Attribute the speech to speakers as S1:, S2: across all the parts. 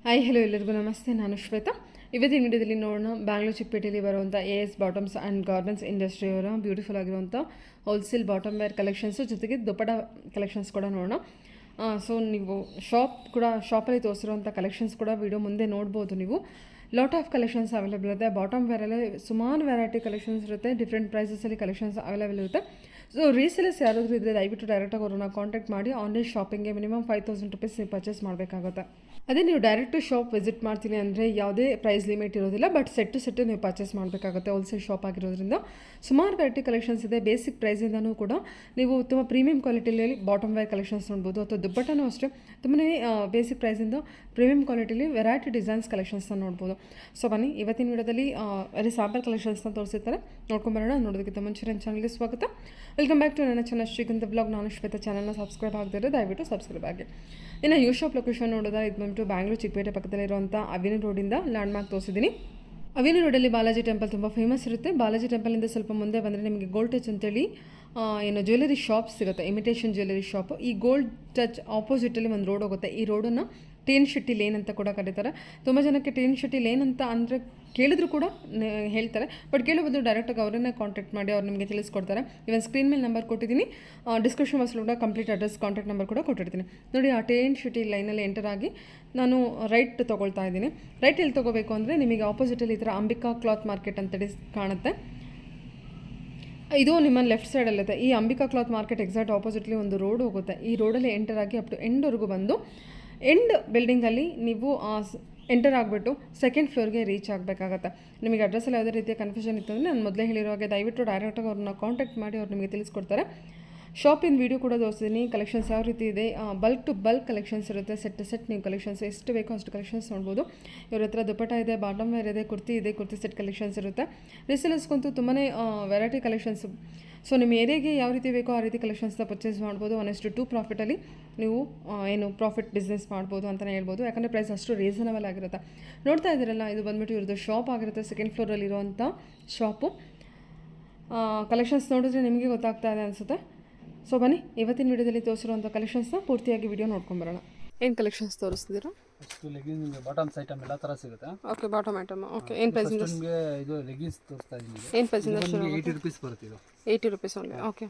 S1: Hi hello ಎಲ್ಲರಿಗೂ ನಮಸ್ತೆ. ನಾನು ಶ್ವೇತಾ. ಇವತ್ತಿನ ವಿಡಿಯೋದಲ್ಲಿ ನೋಡೋಣ ಬ್ಯಾಂಗ್ಳೂರು ಚಿಕ್ಕಪೇಟೆಯಲ್ಲಿ ಬರುವಂಥ AS ಬಾಟಮ್ಸ್ ಆ್ಯಂಡ್ ಗಾರ್ಮೆಂಟ್ಸ್ ಇಂಡಸ್ಟ್ರಿಯವರ ಬ್ಯೂಟಿಫುಲ್ ಆಗಿರುವಂಥ ಹೋಲ್ಸೇಲ್ ಬಾಟಮ್ ವೇರ್ ಕಲೆಕ್ಷನ್ಸು ಜೊತೆಗೆ ದುಪ್ಪಟ ಕಲೆಕ್ಷನ್ಸ್ ಕೂಡ ನೋಡೋಣ. ಸೊ ನೀವು ಶಾಪಲ್ಲಿ ತೋರಿಸಿರುವಂಥ ಕಲೆಕ್ಷನ್ಸ್ ಕೂಡ ವಿಡಿಯೋ ಮುಂದೆ ನೋಡ್ಬೋದು. ನೀವು ಲಾಟ್ ಆಫ್ ಕಲೆಕ್ಷನ್ಸ್ ಅವೈಲೇಬಲ್ ಇರುತ್ತೆ. ಬಾಟಮ್ ವೇರಲ್ಲಿ ಸುಮಾರು ವೆರೈಟಿ ಕಲೆಕ್ಷನ್ಸ್ ಇರುತ್ತೆ. ಡಿಫ್ರೆಂಟ್ ಪ್ರೈಸಸಲ್ಲಿ ಕಲೆಕ್ಷನ್ಸ್ ಅವೈಲೇಬಲ್ ಇರುತ್ತೆ. ಸೊ ರೀಸೇಲರ್ಸ್ ಯಾರಾದರೂ ಇದ್ದರೆ ದಯವಿಟ್ಟು ಡೈರೆಕ್ಟಾಗಿ ಅವ್ರನ್ನ ಕಾಂಟ್ಯಾಕ್ಟ್ ಮಾಡಿ ಆನ್ಲೈನ್ ಶಾಪಿಂಗ್ಗೆ ಮಿನಿಮಮ್ 5,000 ರೂಪೀಸ್ ನೀವು ಪರ್ಚೇಸ್ ಮಾಡಬೇಕಾಗುತ್ತೆ. ಅದೇ ನೀವು ಡೈರೆಕ್ಟು ಶಾಪ್ ವಿಸಿಟ್ ಮಾಡ್ತೀನಿ ಅಂದರೆ ಯಾವುದೇ ಪ್ರೈಸ್ ಲಿಮಿಟ್ ಇರೋದಿಲ್ಲ, ಬಟ್ ಸೆಟ್ಟು ನೀವು ಪರ್ಚೇಸ್ ಮಾಡಬೇಕಾಗುತ್ತೆ. ಹೋಲ್ಸೇಲ್ ಶಾಪ್ ಆಗಿರೋದ್ರಿಂದ ಸುಮಾರು ವೆರೈಟಿ ಕಲೆಕ್ಷನ್ಸ್ ಇದೆ. ಬೇಸಿಕ್ ಪ್ರೈಸಿಂದನೂ ಕೂಡ ನೀವು ತುಂಬ ಪ್ರೀಮಿಯಂ ಕ್ವಾಲಿಟಿಯಲ್ಲಿ ಬಾಟಮ್ ವೇರ್ ಕಲೆಕ್ಷನ್ಸ್ ನೋಡ್ಬೋದು, ಅಥವಾ ದುಪ್ಪಟ್ಟನೂ ಅಷ್ಟೇ ತುಂಬಾ ಬೇಸಿಕ್ ಪ್ರೈಸಿಂದ ಪ್ರೀಮಿಯಂ ಕ್ವಾಲಿಟಿಲಿ ವೆರೈಟಿ ಡಿಸೈನ್ಸ್ ಕಲೆಕ್ಷನ್ಸ್ನ ನೋಡ್ಬೋದು. ಸೊ ಬನ್ನಿ, ಇವತ್ತಿನ ವಿಡಿಯೋದಲ್ಲಿ ವೆರಿ ಸ್ಯಾಂಪಲ್ ಕಲೆಕ್ಷನ್ಸ್ನ ತೋರಿಸಿರ್ತಾರೆ, ನೋಡ್ಕೊಂಬರೋಣ. ನೋಡೋದಕ್ಕಿಂತ ಮುಂಚೆ ನನ್ನ ಚಾನಲ್ಗೆ ಸ್ವಾಗತ. ವೆಲ್ಕಮ್ ಬ್ಯಾಕ್ ಟು ನನ್ನ ಚಾನಲ್ ಶ್ರೀಗಂಧ ಬ್ಲಾಗ್. ನಾನು ಶ್ವೇತಾ. ಚಾನಲ್ನ ಸಬ್ಸ್ಕ್ರೈಬ್ ಆಗದಿರೋ ದಯವಿಟ್ಟು ಸಬ್ಸ್ಕ್ರೈಬ್ ಆಗಿ. ಇನ್ನು ಯು ಶಾಪ್ ಲೊಕೇಶನ್ ನೋಡೋದಾ, ಇದು ಬಂದ್ಬಿಟ್ಟು ಬ್ಯಾಂಗ್ಳೂರು ಚಿಕ್ಕಪೇಟೆ ಪಕ್ಕದಲ್ಲಿರುವಂಥ ಅವಿನಿ ರೋಡಿಂದ ಲ್ಯಾಂಡ್ ಮಾರ್ಕ್ ತೋರಿಸಿದ್ದೀನಿ. ಅವಿನಿ ರೋಡಲ್ಲಿ ಬಾಲಾಜಿ ಟೆಂಪಲ್ ತುಂಬ ಫೇಮಸ್ ಇರುತ್ತೆ. ಬಾಲಾಜಿ ಟೆಂಪಲಿಂದ ಸ್ವಲ್ಪ ಮುಂದೆ ಬಂದರೆ ನಿಮಗೆ ಗೋಲ್ಡ್ ಟಚ್ ಅಂತೇಳಿ ಏನು ಜ್ಯುವೆಲರಿ ಶಾಪ್ ಸಿಗುತ್ತೆ, ಇಮಿಟೇಷನ್ ಜ್ಯುವೆಲರಿ ಶಾಪ್. ಈ ಗೋಲ್ಡ್ ಟಚ್ ಆಪೋಸಿಟಲ್ಲಿ ಒಂದು ರೋಡ್ ಹೋಗುತ್ತೆ. ಈ ರೋಡನ್ನು ಟಿ.ಎನ್. ಶೆಟ್ಟಿ ಲೇನ್ ಅಂತ ಕೂಡ ಕರೀತಾರೆ. ತುಂಬ ಜನಕ್ಕೆ ಟಿ.ಎನ್. ಶೆಟ್ಟಿ ಲೇನ್ ಅಂತ ಅಂದರೆ ಕೇಳಿದ್ರು ಕೂಡ ಹೇಳ್ತಾರೆ, ಬಟ್ ಕೇಳೋ ಬದಲು ಡೈರೆಕ್ಟಾಗಿ ಅವರನ್ನೇ ಕಾಂಟ್ಯಾಕ್ಟ್ ಮಾಡಿ ಅವ್ರು ನಿಮಗೆ ತಿಳಿಸ್ಕೊಡ್ತಾರೆ. ಇವನ್ ಸ್ಕ್ರೀನ್ ಮೇಲೆ ನಂಬರ್ ಕೊಟ್ಟಿದ್ದೀನಿ, ಡಿಸ್ಕ್ರಿಪ್ಷನ್ ಬಾಕ್ಸಲ್ಲಿ ಕೂಡ ಕಂಪ್ಲೀಟ್ ಅಡ್ರೆಸ್, ಕಾಂಟ್ಯಾಕ್ಟ್ ನಂಬರ್ ಕೂಡ ಕೊಟ್ಟಿರ್ತೀನಿ. ನೋಡಿ, ಆ ಟಿ.ಎನ್. ಶೆಟ್ಟಿ ಲೈನಲ್ಲಿ ಎಂಟರ್ ಆಗಿ ನಾನು ರೈಟ್ ತೊಗೊಳ್ತಾ ಇದ್ದೀನಿ. ರೈಟ್ ಎಲ್ಲಿ ತೊಗೋಬೇಕು ಅಂದರೆ ನಿಮಗೆ ಆಪೋಸಿಟಲ್ಲಿ ಈ ಥರ ಅಂಬಿಕಾ ಕ್ಲಾತ್ ಮಾರ್ಕೆಟ್ ಅಂತೇಳಿ ಕಾಣುತ್ತೆ. ಇದು ನಿಮ್ಮ ಲೆಫ್ಟ್ ಸೈಡಲ್ಲಿದೆ. ಈ ಅಂಬಿಕಾ ಕ್ಲಾತ್ ಮಾರ್ಕೆಟ್ ಎಕ್ಸಾಕ್ಟ್ ಆಪೋಸಿಟ್ಲಿ ಒಂದು ರೋಡ್ ಹೋಗುತ್ತೆ. ಈ ರೋಡಲ್ಲಿ ಎಂಟರ್ ಆಗಿ ಅಪ್ ಟು ಎಂಡ್ವರೆಗೂ ಬಂದು ಎಂಡ್ ಬಿಲ್ಡಿಂಗಲ್ಲಿ ನೀವು ಎಂಟರ್ ಆಗಿಬಿಟ್ಟು ಸೆಕೆಂಡ್ ಫ್ಲೋರ್ಗೆ ರೀಚ್ ಆಗಬೇಕಾಗತ್ತೆ. ನಿಮಗೆ ಅಡ್ರೆಸ್ಸಲ್ಲಿ ಯಾವುದೇ ರೀತಿಯ ಕನ್ಫ್ಯೂಷನ್ ಇತ್ತು ಅಂದರೆ ನಾನು ಮೊದಲೇ ಹೇಳಿರೋ ಹಾಗೆ ದಯವಿಟ್ಟು ಡೈರೆಕ್ಟಾಗಿ ಅವ್ರನ್ನ ಕಾಂಟ್ಯಾಕ್ಟ್ ಮಾಡಿ ಅವ್ರು ನಿಮಗೆ ತಿಳಿಸ್ಕೊಡ್ತಾರೆ. ಶಾಪಿನ ವೀಡಿಯೋ ಕೂಡ ತೋರಿಸ್ತೀನಿ. ಕಲೆಕ್ಷನ್ಸ್ ಯಾವ ರೀತಿ ಇದೆ, ಬಲ್ಕ್ ಟು ಬಲ್ಕ್ ಕಲೆಕ್ಷನ್ಸ್ ಇರುತ್ತೆ. ಸೆಟ್ ನೀವು ಕಲೆಕ್ಷನ್ಸ್ ಎಷ್ಟು ಬೇಕೋ ಅಷ್ಟು ಕಲೆಕ್ಷನ್ಸ್ ನೋಡ್ಬೋದು. ಇವ್ರ ಹತ್ರ ದುಪ್ಪಟ ಇದೆ, ಬಾಟಮ್ ವೇರ್ ಇದೆ, ಕುರ್ತಿ ಇದೆ, ಕುರ್ತಿ ಸೆಟ್ ಕಲೆಕ್ಷನ್ಸ್ ಇರುತ್ತೆ. ರೀಸೇಲರ್ಸ್ಗಂತೂ ತುಂಬಾ ವೆರೈಟಿ ಕಲೆಕ್ಷನ್ಸ್. ಸೊ ನಿಮ್ಮ ಏರಿಯಾಗೆ ಯಾವ ರೀತಿ ಬೇಕೋ ಆ ರೀತಿ ಕಲೆಕ್ಷನ್ಸ್ನ ಪರ್ಚೇಸ್ ಮಾಡ್ಬೋದು. 1:2 ಪ್ರಾಫಿಟಲ್ಲಿ ನೀವು ಪ್ರಾಫಿಟ್ ಬಿಸ್ನೆಸ್ ಮಾಡ್ಬೋದು ಅಂತಲೇ ಹೇಳ್ಬೋದು. ಯಾಕಂದರೆ ಪ್ರೈಸ್ ಅಷ್ಟು ರೀಸನಬಲ್ ಆಗಿರುತ್ತೆ. ನೋಡ್ತಾ ಇದ್ದೀರಲ್ಲ, ಇದು ಬಂದ್ಬಿಟ್ಟು ಇವ್ರದ್ದು ಶಾಪ್ ಆಗಿರುತ್ತೆ. Second ಫ್ಲೋರಲ್ಲಿರುವಂಥ shop. ಕಲೆಕ್ಷನ್ಸ್ ನೋಡಿದ್ರೆ ನಿಮಗೆ ಗೊತ್ತಾಗ್ತಾ ಇದೆ ಅನಿಸುತ್ತೆ. ಸೊ ಬನ್ನಿ, ಇವತ್ತಿನ ವಿಡಿಯೋದಲ್ಲಿ ತೋರಿಸಿರುವಂಥ ಕಲೆಕ್ಷನ್ಸ್ನ ಪೂರ್ತಿಯಾಗಿ ವಿಡಿಯೋ ನೋಡ್ಕೊಂಬರೋಣ. ಏನು ಕಲೆಕ್ಷನ್ಸ್ ತೋರಿಸ್ತಿದ್ದೀರಾ?
S2: ನಿಮಗೆ ಬಾಟಮ್ಸ್ ಐಟಮ್ ಎಲ್ಲ ಥರ ಸಿಗುತ್ತೆ.
S1: Okay, bottom item. ಓಕೆ, ಏನು ಪ್ರೈಸಿಂದ?
S2: ನಿಮಗೆ ಇದು ಲೆಗಿನ್ಸ್ ತೋರಿಸ್ತಾ ಇದ್ದೀನಿ.
S1: ಏನು ಪ್ರೈಸಿಂದ?
S2: 80 ರೂಪೀಸ್ ಬರುತ್ತೆ. ಇದು
S1: 80 ರೂಪೀಸ್ ಓನ್ಲಿ. ಓಕೆ,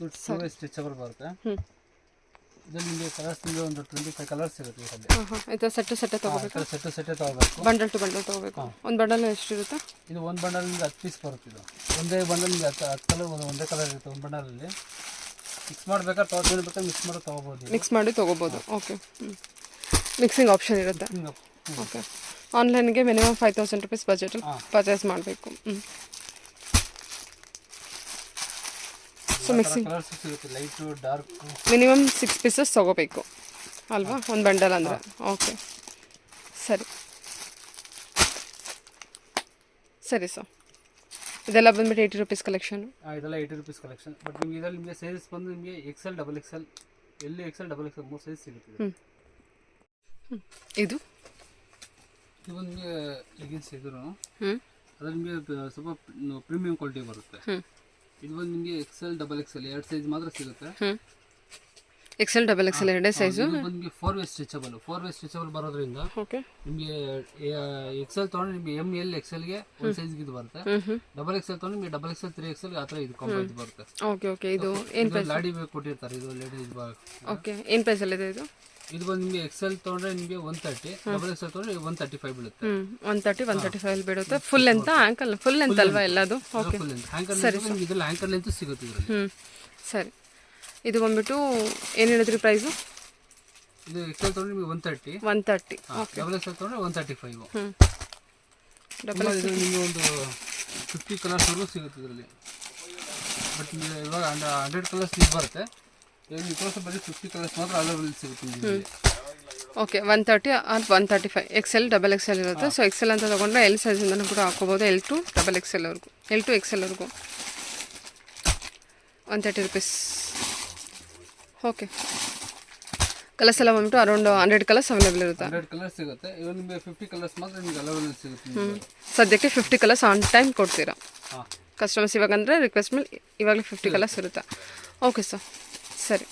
S2: ಇದು ಸ್ಟ್ರೆಚಬಲ್ ಬರುತ್ತೆ. ಇದರಲ್ಲಿ ನಿಮಗೆ ಕಲರ್ಸ್ ನಿಮಗೆ ಒಂದು 25 ಕಲರ್ಸ್ ಸಿಗುತ್ತೆ.
S1: ಇದು ಸೆಟ್ ತೊಗೋಬೇಕು.
S2: ಸೆಟ್ ತೊಗೋಬೇಕು.
S1: ಬಂಡಲ್ ಟು ಬಂಡಲ್ ತೊಗೋಬೇಕು. ಒಂದು ಬಂಡಲ್ ಎಷ್ಟಿರುತ್ತೆ?
S2: ಇದು ಒಂದು ಬಂಡಲ್ ನಿಮಗೆ 10 ಪೀಸ್ ಬರುತ್ತೆ. ಇದು ಒಂದೇ ಬಂಡಲ್ ನಿಮಗೆ 10 ಕಲರ್ ಒಂದೇ ಕಲರ್ ಇರುತ್ತೆ. ಒಂದು ಬಂಡಲಲ್ಲಿ ಮಿಕ್ಸ್ ಮಾಡಬೇಕಾದ್ರೆ ತೊಗೊಳ್ಬೇಕಾದ್ರೆ ಮಿಕ್ಸ್ ಮಾಡಿ ತೊಗೋಬೋದು.
S1: ಮಿಕ್ಸ್ ಮಾಡಿ ತೊಗೋಬೋದು. ಓಕೆ, ಮಿಕ್ಸಿಂಗ್ ಆಪ್ಷನ್ ಇರುತ್ತೆ. ಓಕೆ, ಆನ್ಲೈನ್ಗೆ ಮಿನಿಮಮ್ 5,000 ರೂಪೀಸ್ ಬಜೆಟಲ್ಲಿ ಪರ್ಚೇಸ್ ಮಾಡಬೇಕು. So mixing
S2: light dark
S1: minimum 6 pieces ತೊಗೋಬೇಕು ಅಲ್ವಾ, ಒಂದು ಬಂಡಲ್ ಅಂದರೆ. ಓಕೆ, ಸರಿ ಸರ್. ಇದೆಲ್ಲ ಬಂದ್ಬಿಟ್ಟು 80 ರೂಪೀಸ್ ಕಲೆಕ್ಷನ್.
S2: ಇದೆಲ್ಲ 80 ರೂಪೀಸ್ ಕಲೆಕ್ಷನ್. ಬಟ್ ನಿಮಗೆ ಇದರಲ್ಲಿ ನಿಮಗೆ ಸೈಜಸ್ ಬಂದು ನಿಮಗೆ XL, XXL, XL, XXL 3 size ಸಿಗುತ್ತೆ.
S1: ಇದು
S2: ನಿಮಗೆ ಲೆಗಿನ್ಸ್ ಇದ್ರು ಅದ್ರಲ್ಲಿ ನಿಮಗೆ ಸ್ವಲ್ಪ ಪ್ರೀಮಿಯಂ ಕ್ವಾಲಿಟಿ ಬರುತ್ತೆ. ಇದು ಬಂದು ನಿಮಗೆ XL, XXL 2 ಸೈಜ್ ಮಾತ್ರ ಸಿಗುತ್ತೆ.
S1: XL, XXL ಎರಡೇ ಸೈಜು.
S2: ನಿಮಗೆ 4 ವೇ ಸ್ಟ್ರೆಚಬಲ್ ಬರೋದ್ರಿಂದ ನಿಮಗೆ XL ತೊಗೊಂಡ್ರೆ ನಿಮಗೆ ML, XL ಗೆ ಒಂದು ಸೈಜ್ ಇದು ಬರುತ್ತೆ. XXL ತೊಗೊಂಡ್ರೆ ನಿಮಗೆ XXL, 3XL ಆ ಥರ ಇದು ಕಾಂಪ್ರಮೈಸ್ ಬರುತ್ತೆ.
S1: ಓಕೆ, ಇದು ಏನು ಪ್ರೈಸ್?
S2: ಲಾಡಿ ಬೇಕು ಕೊಟ್ಟಿರ್ತಾರೆ. ಇದು ಲೇಡೀಸ್
S1: ಓಕೆ, ಏನು ಪ್ರೈಸಲ್ಲಿ ಇದೆ ಇದು?
S2: ಇದು ಬಂದು ನಿಮಗೆ XL ತೊಗೊಂಡ್ರೆ ನಿಮಗೆ 130, XXL ತೊಗೊಂಡ್ರೆ 135 ಬೀಳುತ್ತೆ.
S1: 135 ಬೀಳುತ್ತೆ. Full length ankle? Full length ಅಲ್ವಾ ಎಲ್ಲದು? ಓಕೆ,
S2: ಸರಿ. ಇದರಲ್ಲಿ ಆಂಕರ್ ಲೆಂತ್ ಸಿಗುತ್ತೆ ಇದರಲ್ಲಿ.
S1: ಸರಿ. ಇದು ಬಂದ್ಬಿಟ್ಟು ಏನು ಹೇಳಿದ್ರಿ ಪ್ರೈಸು?
S2: ಇದು XL ತೊಗೊಂಡ್ರೆ ನಿಮಗೆ 130.
S1: ಓಕೆ,
S2: XXL ತೊಗೊಂಡ್ರೆ 135. ಇದು ನಿಮಗೆ ಒಂದು 50 ಕಲರ್ಸ್ವರೆಗೂ ಸಿಗುತ್ತೆ ಇದರಲ್ಲಿ. ಬಟ್ ಇವಾಗ 100 ಕಲರ್ಸ್ ಇದು ಬರುತ್ತೆ. ಈ ಕೋರ್ಸ್ ಬರೀ 50 ಕಲರ್ಸ್ ಮಾತ್ರ ಅವೈಲೇಬಲ್ ಸಿಗುತ್ತೆ ನಿಮಗೆ.
S1: ಓಕೆ, 130 ಆರ್ 135 XL, XXL ಇರುತ್ತೆ. ಸೊ XL ಅಂತ ತೊಗೊಂಡ್ರೆ L ಸೈಜಿಂದನೂ ಕೂಡ ಹಾಕೋಬೋದು. L to XXL ವರೆಗೂ, L to XL ವರೆಗೂ 130 ರೂಪೀಸ್. ಓಕೆ, ಕಲರ್ಸ್ ಎಲ್ಲ ಬಂದ್ಬಿಟ್ಟು ಅರೌಂಡ್ 100 ಕಲರ್ಸ್ ಅವೈಲೇಬಲ್ ಇರುತ್ತೆ.
S2: 100 ಕಲರ್ಸ್ ಸಿಗುತ್ತೆ. ಇವಾಗ ನಿಮಗೆ 50 ಕಲರ್ಸ್ ಮಾತ್ರ ನಿಮಗೆ ಅವೈಲೇಬಲ್ ಸಿಗುತ್ತೆ.
S1: ಸದ್ಯಕ್ಕೆ 50 ಕಲರ್ಸ್ ಆನ್ ಟೈಮ್ ಕೊಡ್ತೀರಾ ಕಸ್ಟಮರ್ಸ್? ಇವಾಗಂದರೆ ರಿಕ್ವೆಸ್ಟ್ ಮೇಲೆ ಇವಾಗಲೇ 50 ಕಲರ್ಸ್ ಇರುತ್ತೆ. ಓಕೆ ಸರ್, ಸರಿ.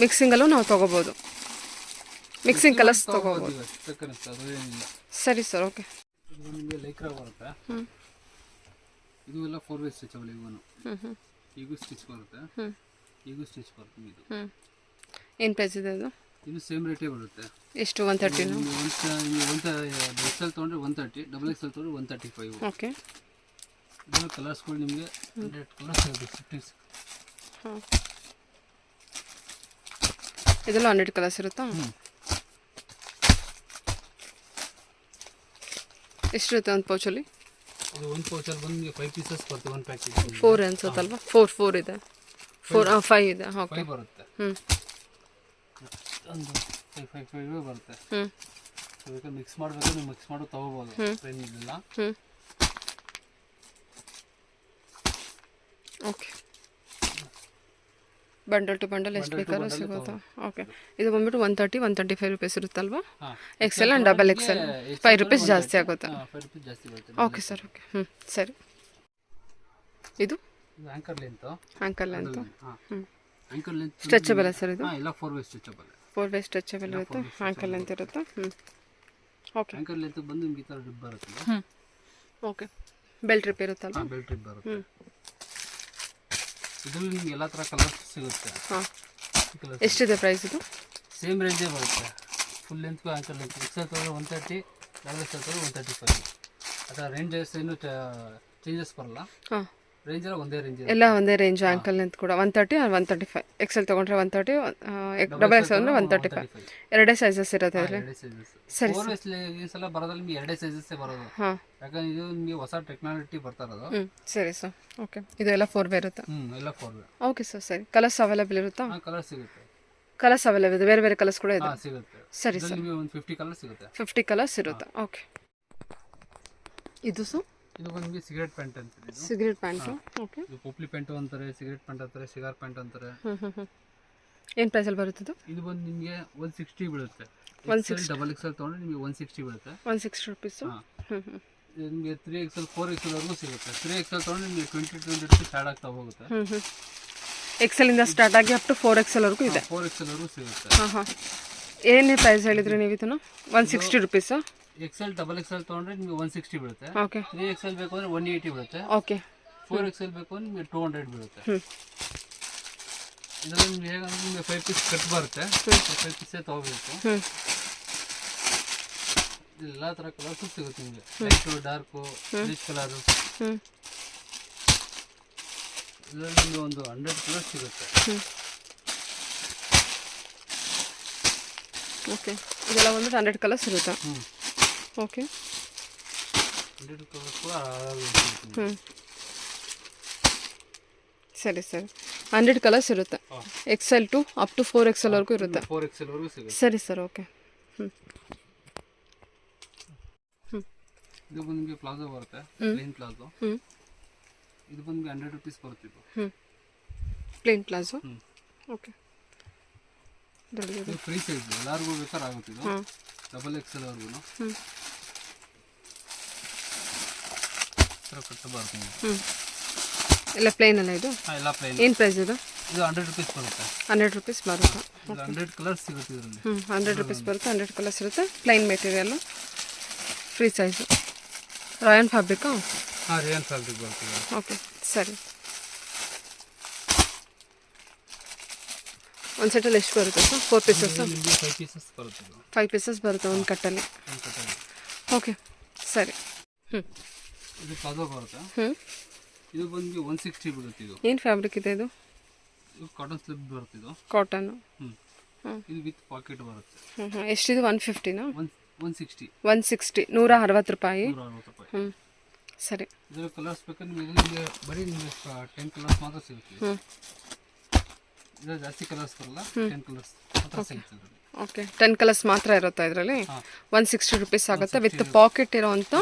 S1: ಮಿಕ್ಸಿಂಗಲ್ಲೂ ನಾವು ತೊಗೋಬೋದು. ಮಿಕ್ಸಿಂಗ್ ಕಲರ್ಸ್ ತೊಗೋಬೋದು.
S2: ಬೇಕನ್ನಿಸ್ತು ಅದು ಏನಿಲ್ಲ.
S1: ಸರಿ ಸರ್, ಓಕೆ.
S2: ಇದು ನಿಮಗೆ ಲೈಕ್ರಾ ಬರುತ್ತೆ. ಇದು ಎಲ್ಲ 4 ವೇ ಸ್ಟಿಚಬಲ್. ಈಗೂ ಸ್ಟಿಚ್ ಬರುತ್ತೆ, ಈಗೂ ಸ್ಟಿಚ್ ಬರುತ್ತೆ. ಇದು
S1: ಏನು ಪ್ರೈಸ್ ಇದೆ ಅದು?
S2: ಇದು ಸೇಮ್ ರೇಟೇ ಬರುತ್ತೆ.
S1: ಎಷ್ಟು? 130?
S2: XL ತೊಗೊಂಡ್ರೆ 130, XXL ತೊಗೊಂಡ್ರೆ 135.
S1: ಓಕೆ.
S2: ಇದೆಲ್ಲ ಕಲರ್ಸ್ಗಳು ನಿಮಗೆ 100 ಕಲರ್ಸ್ ಸಿಗುತ್ತೆ.
S1: ಹಾಂ, ಇದೆಲ್ಲ 100 ಕಲರ್ಸ್ ಇರುತ್ತಾ? ಎಷ್ಟಿರುತ್ತೆ ಒಂದು ಪೌಚಲ್ಲಿ?
S2: ಅದು ಒಂದು ಪೌಚಲ್ಲಿ ಬಂದು ನಿಮಗೆ 5 ಪೀಸಸ್ ಬರುತ್ತೆ ಒಂದು ಪ್ಯಾಕೆಟ್.
S1: 4 ಅನ್ಸುತ್ತಲ್ವಾ? 4 ಇದೆ. 5 ಇದೆ. ಓಕೆ.
S2: 5 ಬರುತ್ತೆ. ಒಂದು 5 ಬರುತ್ತೆ. ಬೇಕಾದ್ರೆ ಮಿಕ್ಸ್ ಮಾಡಬೇಕು, ನೀವು ಮಿಕ್ಸ್ ಮಾಡಿ ತೊಗೋಬೋದು. ಟ್ರೈನ್ ಇದೆಲ್ಲ.
S1: ಓಕೆ. ಬಂಡಲ್ ಟು ಬಂಡಲ್ ಎಷ್ಟು ಬೇಕಾದ್ರೂ ಸಿಗುತ್ತಾ? ಓಕೆ. ಇದು ಬಂದ್ಬಿಟ್ಟು 130, 135 ರೂಪೀಸ್ ಇರುತ್ತಲ್ವಾ? XL ಆ್ಯಂಡ್ XXL 5 ರೂಪೀಸ್ ಜಾಸ್ತಿ ಆಗುತ್ತೆ.
S2: 5 ರೂಪೀಸ್ ಜಾಸ್ತಿ ಬರುತ್ತೆ.
S1: Okay sir, okay. ಸರಿ. ಇದು
S2: anchor length.
S1: Anchor length.
S2: Anchor length
S1: stretchable sir ಇದು?
S2: ಎಲ್ಲ 4 ವೇ ಸ್ಟ್ರೆಚಬಲ್.
S1: 4 ವೇ ಸ್ಟ್ರೆಚಬಲ್ ಇರುತ್ತೆ. ಆ್ಯಂಕರ್ ಲೆಂತ್ ಇರುತ್ತೆ. ಓಕೆ.
S2: ಆ್ಯಂಕರ್ ಲೆಂತ್ ಬಂದು ನಿಮ್ಗೆ ಈ ಥರ ರಿಪ್ ಬರುತ್ತೆ.
S1: ಓಕೆ. ಬೆಲ್ಟ್ ರಿಪ್ ಇರುತ್ತಲ್ವಾ?
S2: ಬೆಲ್ಟ್ ರಿಪ್ ಬರುತ್ತೆ. ಇದರಲ್ಲಿ ನಿಮ್ಗೆ ಎಲ್ಲ ಥರ ಕಲರ್ಸ್ ಸಿಗುತ್ತೆ.
S1: ಹಾಂ. ಎಷ್ಟಿದೆ ಪ್ರೈಸ್ ಇದು?
S2: ಸೇಮ್ ರೇಂಜೇ ಬರುತ್ತೆ. ಫುಲ್ ಲೆಂತ್ಗೂ ಆ್ಯಂಕರ್ ಲೆಂತ್. XL ತೊಗೊಂಡ್ರೆ 130, XXL ತೊಗೊಂಡ್ರೆ 135. ಅಥವಾ ರೇಂಜಸ್ ಏನು ಚೇಂಜಸ್ ಬರಲ್ಲ.
S1: ಹಾಂ.
S2: ರೇಂಜ್ ಎಲ್ಲ ಒಂದೇ ರೇಂಜ್.
S1: ಎಲ್ಲ ಒಂದೇ ರೇಂಜ್. ಆ್ಯಂಕಲ್ ಲೆಂತ್ ಕೂಡ 130 ಆರ್ 135. XL ತೊಗೊಂಡ್ರೆ 130, XXL ಅಂದರೆ 135. ಎರಡೇ ಸೈಜಸ್ ಇರುತ್ತೆ ಅದರಲ್ಲಿ.
S2: ಸರಿ. 4 ವೇ ಸ್ಲೀವ್ಸ್ ಎಲ್ಲ ಬರೋದ್ರಲ್ಲಿ ನಿಮಗೆ ಎರಡೇ ಸೈಜಸ್ಸೇ ಬರೋದು.
S1: ಹಾಂ.
S2: ಯಾಕಂದ್ರೆ ಇದು ನಿಮಗೆ ಹೊಸ ಟೆಕ್ನಾಲಜಿ ಬರ್ತಾ ಇರೋದು.
S1: ಸರಿ ಸರ್, ಓಕೆ. ಇದು ಎಲ್ಲ 4 ವೇ ಇರುತ್ತೆ?
S2: ಎಲ್ಲ 4 ವೇ.
S1: ಓಕೆ ಸರ್, ಸರಿ. ಕಲರ್ಸ್ ಅವೈಲೇಬಲ್ ಇರುತ್ತಾ?
S2: ಕಲರ್ ಸಿಗುತ್ತೆ.
S1: ಕಲರ್ಸ್ ಅವೈಲೇಬಲ್ ಇದೆ, ಬೇರೆ ಬೇರೆ ಕಲರ್ಸ್ ಕೂಡ ಇದೆ?
S2: ಸಿಗುತ್ತೆ.
S1: ಸರಿ ಸರ್.
S2: ನಿಮಗೆ ಒಂದು 50 ಕಲರ್ ಸಿಗುತ್ತೆ.
S1: 50 ಕಲರ್ಸ್ ಇರುತ್ತೆ. ಓಕೆ. ಇದು ಸರ್?
S2: ಇದು ಬಂದು ನಿಮಗೆ ಸಿಗರೇಟ್ ಪ್ಯಾಂಟ್ ಅಂತಾರೆ.
S1: Cigarette pant. ಓಕೆ.
S2: ಇದು ಪೋಪ್ಲಿ ಪ್ಯಾಂಟು ಅಂತಾರೆ, ಸಿಗರೇಟ್ ಪ್ಯಾಂಟ್ ಅಂತಾರೆ, ಸಿಗಾರ್ ಪ್ಯಾಂಟ್ ಅಂತಾರೆ.
S1: ಏನು ಪ್ರೈಸಲ್ಲಿ ಬರುತ್ತೆ ಇದು?
S2: ಇದು ಬಂದು ನಿಮಗೆ 160 ಬೀಳುತ್ತೆ.
S1: 160.
S2: XL ತೊಗೊಂಡ್ರೆ ನಿಮಗೆ 160 ಬೀಳುತ್ತೆ.
S1: 160 ರೂಪೀಸು.
S2: ನಿಮಗೆ 3XL 4XL ವರೆಗೂ ಸಿಗುತ್ತೆ. 3XL ತೊಗೊಂಡ್ರೆ ನಿಮಗೆ 20 ರೂಪೀಸ್ ಆ್ಯಡ್ ಆಗ್ತಾ ಹೋಗುತ್ತೆ.
S1: XL ಇಂದ ಸ್ಟಾರ್ಟ್ ಆಗಿ ಅಪ್ ಟು 4XL ವರೆಗೂ ಇದೆ.
S2: 4XL ವರೆಗೂ ಸಿಗುತ್ತೆ.
S1: ಹಾಂ. ಏನೇ ಪ್ರೈಸ್ ಹೇಳಿದ್ರಿ ನೀವು ಇದನ್ನು? 160 ರೂಪೀಸಾ?
S2: XL XXL ತೊಗೊಂಡ್ರೆ ನಿಮಗೆ 160 ಬೀಳುತ್ತೆ.
S1: ಓಕೆ.
S2: 3XL ಬೇಕು ಅಂದರೆ 180 ಬೀಳುತ್ತೆ.
S1: ಓಕೆ.
S2: 4XL ಬೇಕು ಅಂದರೆ ನಿಮಗೆ 200 ಬೀಳುತ್ತೆ. ಇದರಲ್ಲಿ ನಿಮಗೆ ಹೇಗಂದ್ರೆ ನಿಮಗೆ 5 ಪೀಸ್ ಕಟ್ ಬರುತ್ತೆ. 5 ಪೀಸೇ ತೊಗೋಬೇಕು. ಎಲ್ಲ ಥರ ಕಲರ್ಸು ಸಿಗುತ್ತೆ ನಿಮಗೆ. Light, dark, rich colour. ಇದರಲ್ಲಿ ನಿಮಗೆ ಒಂದು 100 ಕಲರ್ಸ್ ಸಿಗುತ್ತೆ.
S1: ಓಕೆ. ಇದೆಲ್ಲ ಒಂದು 100 ಕಲರ್ಸ್ ಇರುತ್ತೆ. ಓಕೆ.
S2: 100 ಕಲರ್ಸ್ ಕೂಡ
S1: ಸರಿ ಸರಿ. 100 ಕಲರ್ಸ್ ಇರುತ್ತೆ. XL to up to 4XL ವರೆಗೂ ಇರುತ್ತೆ.
S2: 4XL ವರೆಗೂ ಸಿಗುತ್ತೆ.
S1: ಸರಿ ಸರ್, ಓಕೆ.
S2: ಇದು ಬಂದು ನಿಮಗೆ ಪ್ಲಾಜೋ ಬರುತ್ತೆ, ಪ್ಲೇನ್ ಪ್ಲಾಜೋ. ಇದು ಬಂದು 100 ರೂಪೀಸ್ ಬರುತ್ತೆ. ಇದು
S1: ಪ್ಲೇನ್ ಪ್ಲಾಜೋ. ಓಕೆ.
S2: ಇದು ಫ್ರೀ ಸೈಜ್, ಎಲ್ಲರಿಗೂ ಬೇಕಾದ್ರೆ ಆಗುತ್ತೆ. ಇದು XXL ವರೆಗೂ ಕಟ್ಟು ಬರುತ್ತೆ.
S1: ಎಲ್ಲ ಪ್ಲೇನ್ ಅಲ್ಲ ಇದು?
S2: ಎಲ್ಲ ಪ್ಲೇನ್.
S1: ಏನು ಪ್ರೈಸ್ ಇದು?
S2: ಇದು 100 ರೂಪೀಸ್ ಬರುತ್ತೆ.
S1: 100 ರೂಪೀಸ್ ಬರುತ್ತೆ.
S2: 100 ಕಲರ್ಸ್ ಸಿಗುತ್ತೆ ಇದರಲ್ಲಿ.
S1: 100 ರೂಪೀಸ್ ಬರುತ್ತೆ. 100 ಕಲರ್ಸ್ ಇರುತ್ತೆ. Plain material, free size. Rayon ಫ್ಯಾಬ್ರಿಕಾ?
S2: ಹಾಂ, ರಾಯನ್ ಫ್ಯಾಬ್ರಿಕ್ ಬರ್ತದೆ.
S1: ಓಕೆ, ಸರಿ. ಒಂದು ಸೆಟ್ಟಲ್ಲಿ ಎಷ್ಟು ಬರುತ್ತೆ ಸರ್? 4 ಪೀಸಸ್?
S2: 5 ಪೀಸಸ್ ಬರುತ್ತೆ.
S1: 5 ಪೀಸಸ್ ಬರುತ್ತೆ ಒಂದು ಕಟ್ಟಲ್ಲಿ. ಓಕೆ, ಸರಿ.
S2: ಇದು ಪ್ಲಾಜೋ ಬರುತ್ತೆ. ಇದು ಬಂದು 160 ಬೀಳುತ್ತೆ. ಇದು
S1: ಏನು ಫ್ಯಾಬ್ರಿಕ್ ಇದೆ ಇದು?
S2: ಇದು ಕಾಟನ್ ಸ್ಲಿಪ್ ಬರುತ್ತೆ. ಇದು
S1: ಕಾಟನ್ನು.
S2: ಇದು ವಿತ್ ಪಾಕೆಟ್ ಬರುತ್ತೆ.
S1: ಎಷ್ಟಿದು? 150ನಾ?
S2: 160.
S1: 160, 160 ರೂಪಾಯಿ.
S2: 160 ರೂಪಾಯಿ.
S1: ಸರಿ.
S2: ಇದರ ಕಲರ್ಸ್ ಬೇಕಂದ್ರೆ ನಿಮಗೆ ಬರೀ ನಿಮಗೆ 10 ಕಲರ್ಸ್ ಮಾತ್ರ ಸಿಗುತ್ತೆ. ಇದರಲ್ಲಿ ಜಾಸ್ತಿ ಕಲರ್ಸ್ ಬರಲ್ಲ, 10 ಕಲರ್ಸ್ ಮಾತ್ರ ಸಿಗುತ್ತೆ.
S1: ಓಕೆ, 10 ಕಲರ್ಸ್ ಮಾತ್ರ ಇರುತ್ತೆ ಇದರಲ್ಲಿ. 160 ರೂಪೀಸ್ ಆಗುತ್ತೆ. ವಿತ್ ಪಾಕೆಟ್ ಇರೋವಂಥ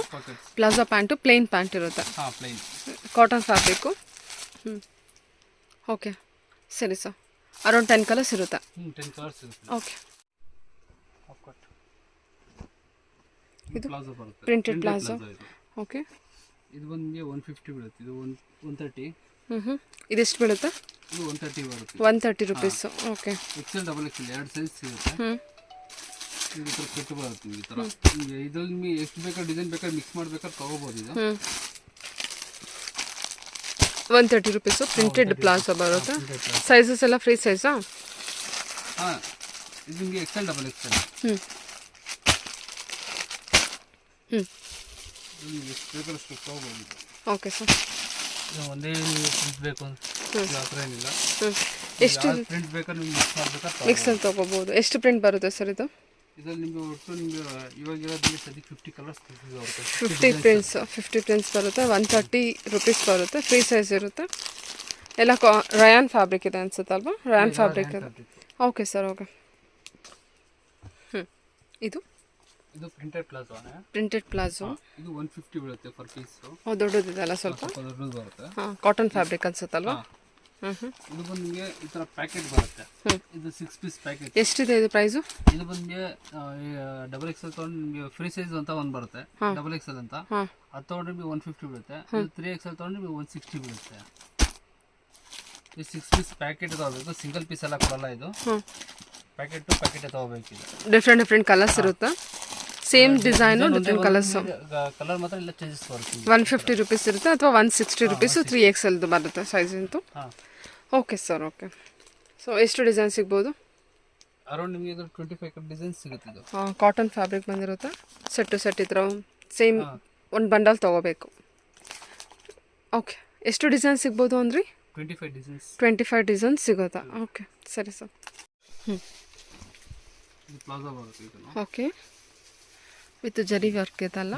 S1: ಪ್ಲಾಜೋ ಪ್ಯಾಂಟು, ಪ್ಲೇನ್ ಪ್ಯಾಂಟ್ ಇರುತ್ತೆ.
S2: Plain
S1: cotton fabric. ಓಕೆ, ಸರಿ ಸರ್. ಅರೌಂಡ್ 10 ಕಲರ್ಸ್ ಇರುತ್ತೆ.
S2: 10 ಕಲರ್ಸ್ ಇರುತ್ತೆ.
S1: ಓಕೆ.
S2: ಇದು ಪ್ಲಾಜೋ ಬರುತ್ತೆ,
S1: ಪ್ರಿಂಟೆಡ್ ಪ್ಲಾಜೋ. ಓಕೆ.
S2: ಇದು ಬಂದು ನಿಮಗೆ 150 ಬೀಳುತ್ತೆ. ಇದು 130.
S1: ಇದೆಷ್ಟು ಬೀಳುತ್ತೆ?
S2: ಇದು 130 ಬರುತ್ತೆ.
S1: 130 rupees. Okay.
S2: XL XXL 2 size ಸಿಗುತ್ತೆ. ಈ ಥರ ಕಟ್ಟು ಬರುತ್ತೆ ಈ ಥರ. ಇದ್ರಲ್ಲಿ ನಿಮಗೆ ಎಷ್ಟು ಬೇಕಾದ್ರೆ ಡಿಸೈನ್ ಬೇಕಾದ್ರೆ ಮಿಕ್ಸ್ ಮಾಡ್ಬೇಕಾದ್ರೆ ತೊಗೋಬೋದು ಇದು.
S1: 130 ರೂಪೀಸು ಪ್ರಿಂಟೆಡ್ ಪ್ಲಾಜೋ ಬರುತ್ತೆ. ಸೈಜಸ್ ಎಲ್ಲ ಫ್ರೀ ಸೈಜಾ?
S2: ಹಾಂ, ಇದು ನಿಮಗೆ XL ಡಬಲ್ XL. ಎಷ್ಟು ಬೇಕಾದ್ರೆ ಅಷ್ಟು ತೊಗೋಬೋದು.
S1: Okay sir.
S2: ಒಂದೇ ನೀವು ಪ್ರಿಂಟ್ ಬೇಕು ಅಂತ ಆ ಥರ ಏನಿಲ್ಲ.
S1: ಎಷ್ಟು
S2: ಪ್ರಿಂಟ್ ಬೇಕಾದ್ರೆ ನೀವು ಮಿಕ್ಸ್ ಮಾಡ್ಬೇಕಾದ್ರೆ
S1: ಮಿಕ್ಸಲ್ಲಿ ತೊಗೋಬೋದು. ಎಷ್ಟು ಪ್ರಿಂಟ್ ಬರುತ್ತೆ ಸರ್ ಇದು?
S2: ಇದರಲ್ಲಿ ನಿಮಗೆ ಒಟ್ಟು ನಿಮಗೆ ಇವಾಗ ಇರೋದ್ರಲ್ಲಿ ಸದ್ಯಕ್ಕೆ 50 ಕಲರ್ಸ್ ಬರುತ್ತೆ.
S1: 50 ಪ್ರಿಂಟ್ಸ್ ಬರುತ್ತೆ. 130 ರೂಪೀಸ್ ಬರುತ್ತೆ. ಫ್ರೀ ಸೈಜ್ ಇರುತ್ತೆ. ಎಲ್ಲ ರಯಾನ್ ಫ್ಯಾಬ್ರಿಕ್ ಇದೆ ಅನ್ಸುತ್ತಲ್ವಾ? ರಯಾನ್ ಫ್ಯಾಬ್ರಿಕ್ ಇದೆ. Okay sir, okay. ಇದು
S2: ಪ್ರಿಂಟೆಡ್ ಪ್ಲಾಜೋನೇ.
S1: ಪ್ರಿಂಟೆಡ್ ಪ್ಲಾಜೋ
S2: ಇದು 150 ಬೀಳುತ್ತೆ ಪರ್ ಪೀಸ್.
S1: ದೊಡ್ಡದಿದೆಲ್ಲ ಸ್ವಲ್ಪ
S2: ದೊಡ್ಡದು ಬರುತ್ತೆ.
S1: ಹಾಂ, ಕಾಟನ್ ಫ್ಯಾಬ್ರಿಕ್ ಅನ್ಸುತ್ತಲ್ವಾ?
S2: ಇದು ಬಂದು ನಿಮಗೆ ಈ ಥರ ಪ್ಯಾಕೆಟ್ ಬರುತ್ತೆ. ಇದು 6 ಪೀಸ್ ಪ್ಯಾಕೆಟ್.
S1: ಎಷ್ಟಿದೆ ಇದು ಪ್ರೈಸು?
S2: ಇದು ಬಂದು ಡಬಲ್ XL ತೊಗೊಂಡು ನಿಮಗೆ ಫ್ರೀ ಸೈಜ್ ಅಂತ ಒಂದು ಬರುತ್ತೆ, ಡಬಲ್ XL ಅಂತ. ಅದು ತೊಗೊಂಡ್ರೆ ನಿಮಗೆ 150 ಬೀಳುತ್ತೆ. ಇದು 3XL ತೊಗೊಂಡ್ರೆ ನಿಮಗೆ 160 ಬೀಳುತ್ತೆ. ಇದು 6 ಪೀಸ್ ಪ್ಯಾಕೆಟ್ ತಗೋಬೇಕು, ಸಿಂಗಲ್ ಪೀಸ್ ಎಲ್ಲ ಕೊಡಲ್ಲ. ಇದು ಪ್ಯಾಕೆಟ್ ಟು ಪ್ಯಾಕೆಟ್ ತಗೋಬೇಕು. ಇದು
S1: ಡಿಫ್ರೆಂಟ್ ಕಲರ್ಸ್ ಇರುತ್ತೆ. Same design different colours.
S2: Colour ಮಾತ್ರ ಎಲ್ಲ ಚೇಂಜಸ್ ಬರುತ್ತೆ.
S1: 150 ರೂಪೀಸ್ ಇರುತ್ತೆ ಅಥವಾ 160 ರೂಪೀಸು 3XLದು ಬರುತ್ತೆ ಸೈಜ್ ಅಂತೂ. Okay sir, okay. ಸೊ ಎಷ್ಟು ಡಿಸೈನ್ ಸಿಗ್ಬೋದು?
S2: ಅರೌಂಡ್ ನಿಮಗೆ ಇದು 25 ಡಿಸೈನ್ಸ್ ಸಿಗುತ್ತೆ. ಇದು
S1: ಕಾಟನ್ ಫ್ಯಾಬ್ರಿಕ್ ಬಂದಿರುತ್ತೆ. ಸೆಟ್ ಟು ಸೆಟ್ ಇದ್ರ ಸೇಮ್ ಒಂದು ಬಂಡಲ್ ತೊಗೋಬೇಕು. ಓಕೆ, ಎಷ್ಟು ಡಿಸೈನ್ ಸಿಗ್ಬೋದು ಅಂದ್ರಿ? 25 ಡಿಸೈನ್ಸ್ ಸಿಗುತ್ತಾ? ಓಕೆ, ಸರಿ ಸರ್.
S2: ಪ್ಲಾಜೋ ಬರುತ್ತೆ.
S1: ಓಕೆ, ವಿತ್ ಜರಿ ವರ್ಕ್ ಇದಲ್ಲ.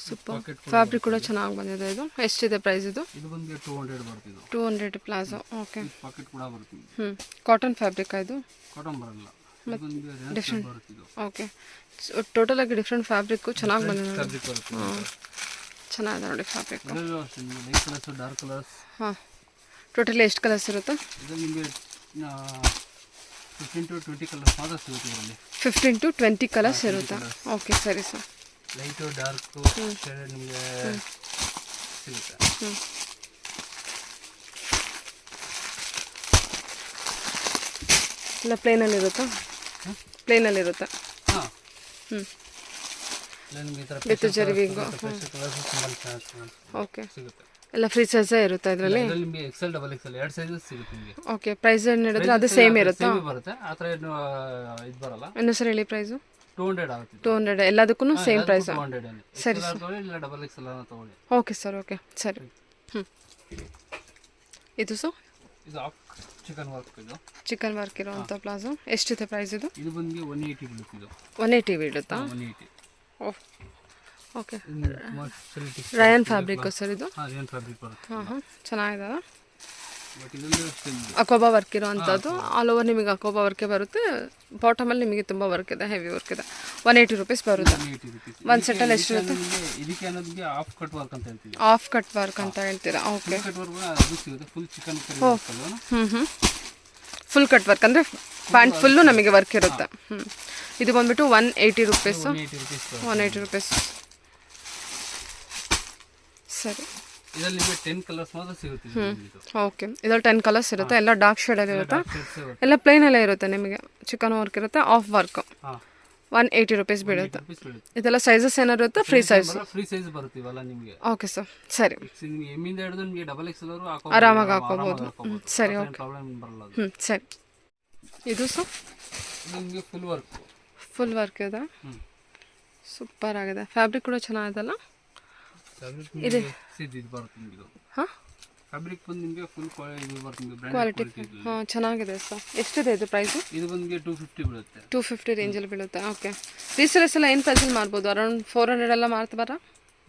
S1: ಸೂಪರ್. ಫ್ಯಾಬ್ರಿಕ್ ಕೂಡ ಚೆನ್ನಾಗಿ ಬಂದಿದೆ. ಇದು ಎಷ್ಟಿದೆ ಪ್ರೈಸ್? ಇದು
S2: ಬಂದು 200 ಬರುತ್ತೆ.
S1: 200 ಪ್ಲಾಜೋ. ಓಕೆ,
S2: ಪಾಕೆಟ್ ಕೂಡ ಬರುತ್ತೆ.
S1: ಕಾಟನ್ ಫ್ಯಾಬ್ರಿಕ್ ಇದು?
S2: ಕಾಟನ್ ಬರಲ್ಲ,
S1: ಡಿಫ್ರೆಂಟ್. ಓಕೆ, ಟೋಟಲ್ ಆಗಿ ಡಿಫ್ರೆಂಟ್ ಫ್ಯಾಬ್ರಿಕ್ ಚೆನ್ನಾಗಿ ಬಂದಿದೆ. ಚೆನ್ನಾಗಿದೆ ನೋಡಿ fabric.
S2: Light colours, dark colours.
S1: ಹಾಂ, ಟೋಟಲಿ ಎಷ್ಟು ಕಲರ್ಸ್ ಇರುತ್ತೆ?
S2: ಇದರಲ್ಲಿ ನಿಮಗೆ 15 to 20 ಕಲರ್ಸ್ ಮಾತ್ರ ಸಿಗುತ್ತೆ. ಇದರಲ್ಲಿ
S1: 15 to 20 ಕಲರ್ಸ್ ಇರುತ್ತೆ. ಓಕೆ, ಸರಿ ಸರ್.
S2: ಲೈಟು ಡಾರ್ಕು ಶೇಡ್ ನಿಮಗೆ ಸಿಗುತ್ತೆ.
S1: ಇಲ್ಲ ಪ್ಲೇನಲ್ಲಿ ಇರುತ್ತಾ? ಪ್ಲೇನಲ್ಲಿ ಇರುತ್ತೆ.
S2: ಹಾಂ,
S1: ವಿತ್ ಜರಿವಿಂಗು. ಓಕೆ, ಎಲ್ಲ ಫ್ರೀ ಸೈಜೇ ಇರುತ್ತೆ ಇದರಲ್ಲಿ.
S2: ನಿಮಗೆ XL ಡಬಲ್ XL 2 ಸೈಜಸ್ ಸಿಗುತ್ತೆ ನಿಮಗೆ.
S1: ಓಕೆ, ಪ್ರೈಸ್ ಏನು ಹೇಳಿದ್ರೆ ಅದು ಸೇಮ್ ಇರುತ್ತಾ?
S2: ಬರುತ್ತೆ, ಆ ಥರ ಏನು ಇದು ಬರಲ್ಲ.
S1: ಇನ್ನೂ ಸರ್ ಹೇಳಿ ಪ್ರೈಸು?
S2: 200 ಆಗುತ್ತೆ.
S1: 200 ಎಲ್ಲದಕ್ಕೂ ಸೇಮ್ ಪ್ರೈಸ್?
S2: 200.
S1: ಸರಿ
S2: ಸರ್, ಇಲ್ಲ ಡಬಲ್ XL ತಗೊಳ್ಳಿ.
S1: ಓಕೆ ಸರ್, ಓಕೆ, ಸರಿ. ಇದು ಸರ್?
S2: ಇದು ಚಿಕನ್ ವರ್ಕ್. ಇದು
S1: ಚಿಕನ್ ವರ್ಕ್ ಇರೋವಂಥ ಪ್ಲಾಜೋ. ಎಷ್ಟಿದೆ ಪ್ರೈಸ್ ಇದು?
S2: ಇದು ಬಂದು 180 ಬೀಳುತ್ತೆ. ಇದು
S1: 180 ಬೀಳುತ್ತಾ?
S2: 180.
S1: ಓಹ್, ಓಕೆ. ರಯಾನ್ ಫ್ಯಾಬ್ರಿಕ್ ಸರ್ ಇದು?
S2: ಹಾಂ, ರಯಾನ್ ಫ್ಯಾಬ್ರಿಕ್ ಬರುತ್ತೆ.
S1: ಹಾಂ, ಚೆನ್ನಾಗಿದೆ.
S2: ಬಟ್ ಇದರಲ್ಲಿ
S1: ಅಕೋಬಾ ವರ್ಕ್ ಇರೋವಂಥದ್ದು. ಆಲ್ ಓವರ್ ನಿಮಗೆ ಅಕೋಬಾ ವರ್ಕೇ ಬರುತ್ತೆ. ಬಾಟಮಲ್ಲಿ ನಿಮಗೆ ತುಂಬ ವರ್ಕ್ ಇದೆ, ಹೆವಿ ವರ್ಕ್ ಇದೆ. 180 ರೂಪೀಸ್ ಬರುತ್ತೆ.
S2: 180 ರೂಪೀಸ್.
S1: ಒಂದು ಸೆಟ್ಟಲ್ಲಿ ಎಷ್ಟಿರುತ್ತೆ?
S2: ಇದಕ್ಕೆ ಅನ್ನೋದಕ್ಕೆ ಆಫ್ ಕಟ್ ವರ್ಕ್ ಅಂತ ಹೇಳ್ತೀವಿ.
S1: ಆಫ್ ಕಟ್ ವರ್ಕ್ ಅಂತ ಹೇಳ್ತೀರಾ? ಓಕೆ.
S2: ಕಟ್ ವರ್ಕ್ ಅದು ಸಿಗುತ್ತೆ. ಫುಲ್ ಚಿಕನ್ ಕರಿ ವರ್ಕ್ ಅಲ್ವಾ?
S1: ಫುಲ್ ಕಟ್ ವರ್ಕ್ ಅಂದರೆ ಪ್ಯಾಂಟ್ ಫುಲ್ಲು ನಮಗೆ ವರ್ಕ್ ಇರುತ್ತೆ. ಇದು ಬಂದ್ಬಿಟ್ಟು 180 ರೂಪೀಸು. 180 ರೂಪೀಸ್. ಸರಿ.
S2: ಇದರಲ್ಲಿ ನಿಮಗೆ 10 ಕಲರ್ಸ್ ಮಾತ್ರ ಸಿಗುತ್ತೆ.
S1: ಓಕೆ, ಇದರಲ್ಲಿ 10 ಕಲರ್ಸ್ ಇರುತ್ತೆ. ಎಲ್ಲ ಡಾರ್ಕ್ ಶೇಡಲ್ಲಿ ಇರುತ್ತೆ. ಎಲ್ಲ ಪ್ಲೇನಲ್ಲೇ ಇರುತ್ತೆ. ನಿಮಗೆ ಚಿಕನ್ ವರ್ಕ್ ಇರುತ್ತೆ, ಆಫ್ ವರ್ಕ್. 180 ರೂಪೀಸ್ ಬೀಳುತ್ತೆ. ಇದೆಲ್ಲ ಸೈಜಸ್ ಏನಾರು ಇರುತ್ತೆ? Free size?
S2: ಫ್ರೀ ಸೈಜ್ ಬರುತ್ತೆ ಇವೆಲ್ಲ ನಿಮಗೆ.
S1: ಓಕೆ ಸರ್, ಸರಿ.
S2: ನಿಮಗೆ ಎಮ್ಮಿಂದ ಹಿಡಿದು ನಿಮಗೆ ಡಬಲ್ XL
S1: ಆರಾಮಾಗಿ ಹಾಕೋಬಹುದು. ಸರಿ, ಓಕೆ.
S2: ಪ್ರಾಬ್ಲಮ್ ಬರಲ್ಲ.
S1: ಸರಿ. ಇದು ಸರ್?
S2: ನಿಮಗೆ ಫುಲ್ ವರ್ಕ್.
S1: ಫುಲ್ ವರ್ಕ್ ಇದೆ. ಸೂಪರ್ ಆಗಿದೆ. ಫ್ಯಾಬ್ರಿಕ್ ಕೂಡ ಚೆನ್ನಾಗಿದೆಲ್ಲ.
S2: ಇದೆ ಇದು ಬರುತ್ತೆ ನಿಮಗೆ.
S1: ಹಾಂ,
S2: ಫ್ಯಾಬ್ರಿಕ್ ಬಂದು ನಿಮಗೆ ಫುಲ್ ಇದು ಬರುತ್ತೆ ನಿಮಗೆ,
S1: ಕ್ವಾಲಿಟಿ. ಹಾಂ, ಚೆನ್ನಾಗಿದೆ ಸರ್. ಎಷ್ಟಿದೆ ಇದು ಪ್ರೈಸು?
S2: ಇದು ಬಂದು 250 ಬೀಳುತ್ತೆ.
S1: 250 ರೇಂಜಲ್ಲಿ ಬೀಳುತ್ತೆ. ಓಕೆ. ರೀಸೇಲರ್ಸ್ ಎಲ್ಲ ಏನು ಪ್ರೈಸಲ್ಲಿ ಮಾರ್ಬೋದು? ಅರೌಂಡ್ 400 ಎಲ್ಲ ಮಾರ್ತಾರಾ?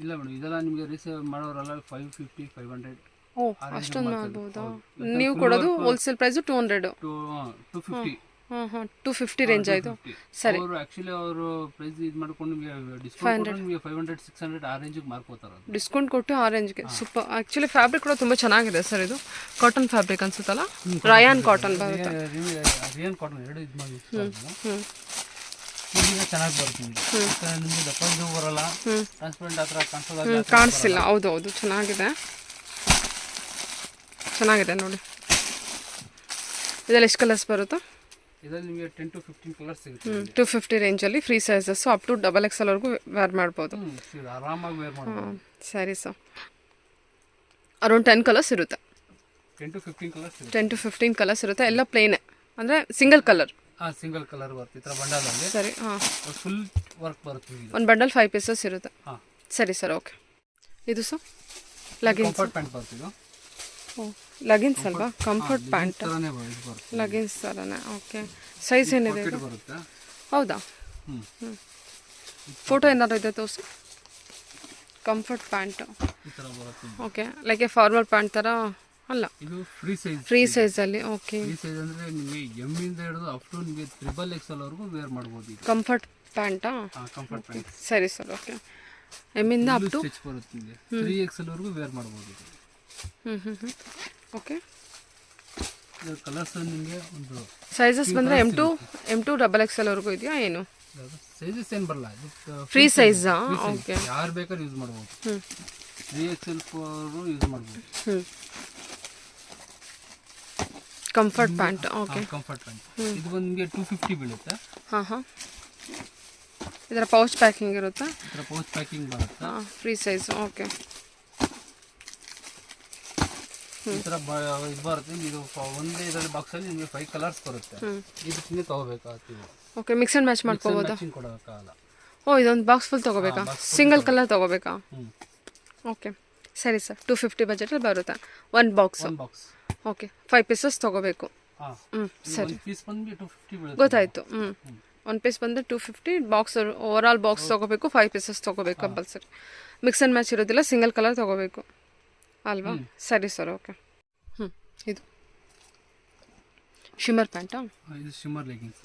S2: ಇಲ್ಲ ಮೇಡಮ್, ಇದೆಲ್ಲ ನಿಮಗೆ ರೀಸೇಲ್ ಮಾಡೋರೆಲ್ಲ 550, 500.
S1: ಓ, ಅಷ್ಟೊಂದು ಮಾಡ್ಬೋದಾ? ನೀವು ಕೊಡೋದು ಹೋಲ್ಸೇಲ್ ಪ್ರೈಸು 200?
S2: 250.
S1: ಹಾಂ ಹಾಂ, 250 ರೇಂಜ್ ಆಯಿತು. ಸರಿ.
S2: ಅವರು ಆ್ಯಕ್ಚುಲಿ ಅವರು ಪ್ರೈಸ್ ಇದು ಮಾಡ್ಕೊಂಡು ನಿಮಗೆ ಡಿಸ್ಕೌಂಟ್ ನಿಮಗೆ 500, 600 ಆ ರೇಂಜಿಗೆ ಮಾರ್ಕೋತಾರೆ.
S1: ಡಿಸ್ಕೌಂಟ್ ಕೊಟ್ಟು ಆ ರೇಂಜ್ಗೆ. ಸೂಪರ್. ಆ್ಯಕ್ಚುಲಿ ಫ್ಯಾಬ್ರಿಕ್ ಕೂಡ ತುಂಬ ಚೆನ್ನಾಗಿದೆ ಸರ್. ಇದು ಕಾಟನ್ ಫ್ಯಾಬ್ರಿಕ್ ಅನ್ಸುತ್ತಲ್ಲ? ರಯಾನ್ ಕಾಟನ್ ಬರುತ್ತೆ.
S2: ರಯಾನ್ ಕಾಟನ್ ಎರಡು ಇದು ಮಾಡಿ ಚೆನ್ನಾಗಿ ಬರುತ್ತೆ ನಿಮಗೆ. ದಪ್ಪ ಇದು ಬರಲ್ಲ, ಟ್ರಾನ್ಸ್ಪರೆಂಟ್ ಆ ಥರ ಕಾಣಿಸೋದಾಗ
S1: ಕಾಣಿಸ್ತಿಲ್ಲ. ಹೌದು ಹೌದು, ಚೆನ್ನಾಗಿದೆ. ಚೆನ್ನಾಗಿದೆ ನೋಡಿ. ಇದರಲ್ಲಿ ಎಷ್ಟು ಕಲರ್ಸ್ ಬರುತ್ತಾ?
S2: ಇದರಲ್ಲಿ ನಿಮಗೆ 10 to 15 ಕಲರ್ಸ್ ಸಿಗುತ್ತೆ.
S1: 250 ರೇಂಜಲ್ಲಿ free sizes up to XXL ವರೆಗೂ ವೇರ್ ಮಾಡ್ಬೋದು.
S2: ಆರಾಮಾಗಿ ವೇರ್ ಮಾಡ್ಬೋದು.
S1: ಸರಿ ಸರ್, ಅರೌಂಡ್ 10 ಕಲರ್ಸ್ ಇರುತ್ತೆ.
S2: 10 to 15 ಕಲರ್ಸ್ ಇರುತ್ತೆ.
S1: 10 to 15 ಕಲರ್ಸ್ ಇರುತ್ತೆ, ಎಲ್ಲ ಪ್ಲೇನೇ ಅಂದರೆ ಸಿಂಗಲ್ ಕಲರ್.
S2: ಸಿಂಗಲ್ ಕಲರ್ ಬರುತ್ತೆ ಈ ಥರ ಬಂಡಲಲ್ಲಿ.
S1: ಸರಿ, ಹಾಂ,
S2: ಫುಲ್ ವರ್ಕ್ ಬರುತ್ತೆ.
S1: ಒಂದು ಬಂಡಲ್ 5 ಪೀಸಸ್ ಇರುತ್ತೆ.
S2: ಹಾಂ,
S1: ಸರಿ ಸರ್, ಓಕೆ. ಇದು ಸರ್ ಲಗಿನ್ಸ್,
S2: ಕಂಫರ್ಟ್ ಪ್ಯಾಂಟ್ ಬರುತ್ತೆ ಇದು.
S1: ಓ, ಲಗಿನ್ಸ್ ಅಲ್ವಾ? ಕಂಫರ್ಟ್ ಪ್ಯಾಂಟ್,
S2: ಥರನೇ ಬರುತ್ತೆ.
S1: ಲಗಿನ್ಸ್ ಥರನೇ. ಓಕೆ, ಸೈಜ್ ಏನಿದೆ ಇದು?
S2: ಬರುತ್ತೆ.
S1: ಹೌದಾ? ಫೋಟೋ ಏನಾದ್ರು ಇದೆ ತೋರಿಸು. ಕಂಫರ್ಟ್ ಪ್ಯಾಂಟ್
S2: ಈ ಥರ ಬರುತ್ತೆ.
S1: Okay, like a formal pant ಥರ ಅಲ್ಲ,
S2: ಇದು ಫ್ರೀ ಸೈಜ್.
S1: ಫ್ರೀ ಸೈಜಲ್ಲಿ. ಓಕೆ,
S2: ಫ್ರೀ ಸೈಜ್ ಅಂದರೆ ನಿಮಗೆ ಎಮ್ ಇಂದ ಹಿಡಿದು ಅಪ್ ಟು ನಿಮಗೆ XXL ವರೆಗೂ ವೇರ್ ಮಾಡ್ಬೋದು. ಇದು
S1: ಕಂಫರ್ಟ್ ಪ್ಯಾಂಟಾ?
S2: Comfort pant.
S1: ಸರಿ ಸರ್, ಓಕೆ. ಎಮ್ಮಿಂದ ಅಪ್ ಟು
S2: ಸ್ಟಿಚ್ ಬರುತ್ತೆ ನಿಮಗೆ 3XL ವರೆಗೂ ವೇರ್ ಮಾಡ್ಬೋದು ಇದು.
S1: ಓಕೆ.
S2: ಇದು ಕಲರ್ಸ್ ನಿಮಗೆ ಒಂದು
S1: ಸೈಜಸ್ ಬಂದರೆ M2 XXL ವರೆಗೂ ಇದೆಯಾ ಏನು?
S2: ಸೈಜಸ್ ಏನು ಬರಲ್ಲ, ಇದು
S1: ಫ್ರೀ ಸೈಜಾ? ಓಕೆ,
S2: ಯಾರು ಬೇಕಾದ್ರೂ ಯೂಸ್ ಮಾಡ್ಬೋದು. 3XL ಯೂಸ್ ಮಾಡ್ಬೋದು.
S1: Comfort pant. Okay,
S2: comfort pant. ಇದು ಒಂದು ನಿಮಗೆ 250 ಬೀಳುತ್ತೆ.
S1: ಹಾಂ, ಇದರ ಪೌಚ್ ಪ್ಯಾಕಿಂಗ್ ಇರುತ್ತಾ?
S2: ಇದರ ಪೌಚ್ ಪ್ಯಾಕಿಂಗ್ ಬರುತ್ತೆ.
S1: Free size. ಓಕೆ,
S2: ಈ ಥರ ಇದು ಬರುತ್ತೆ. ಇದು ಒಂದೇ ಇದರಲ್ಲಿ ಬಾಕ್ಸಲ್ಲಿ ನಿಮಗೆ 5 ಕಲರ್ಸ್ ಬರುತ್ತೆ. ಇದಕ್ಕೆ ತೊಗೋಬೇಕಾಗ್ತದೆ.
S1: ಓಕೆ, ಮಿಕ್ಸ್ ಆ್ಯಂಡ್ ಮ್ಯಾಚ್ ಮಾಡ್ಕೋಬೋದಾ?
S2: ಕೊಡೋಕ್ಕಾಗಲ್ಲ.
S1: ಓ, ಇದೊಂದು ಬಾಕ್ಸ್ ಫುಲ್ ತೊಗೋಬೇಕಾ? ಸಿಂಗಲ್ ಕಲರ್ ತೊಗೋಬೇಕಾ? ಓಕೆ, ಸರಿ ಸರ್. 250 ಬಜೆಟಲ್ಲಿ ಬರುತ್ತೆ ಒಂದು ಬಾಕ್ಸ್. ಓಕೆ, 5 ಪೀಸಸ್ ತೊಗೋಬೇಕು. ಸರಿ,
S2: ಪೀಸ್ ಬಂದು 250 ಬೀಳುತ್ತೆ.
S1: ಗೊತ್ತಾಯಿತು. ಒಂದು ಪೀಸ್ ಬಂದರೆ 250. ಬಾಕ್ಸ್ ಓವರ್ ಆಲ್ ಬಾಕ್ಸ್ ತೊಗೋಬೇಕು, 5 ಪೀಸಸ್ ತೊಗೋಬೇಕು ಕಂಪಲ್ಸರಿ. ಮಿಕ್ಸ್ ಆ್ಯಂಡ್ ಮ್ಯಾಚ್ ಇರೋದಿಲ್ಲ, ಸಿಂಗಲ್ ಕಲರ್ ತೊಗೋಬೇಕು ಅಲ್ವಾ? ಸರಿ ಸರ್, ಓಕೆ. ಇದು ಶಿಮ್ಮರ್ ಪ್ಯಾಂಟಾ?
S2: ಇದು ಶಿಮ್ಮರ್ ಲೆಗಿನ್ಸ್.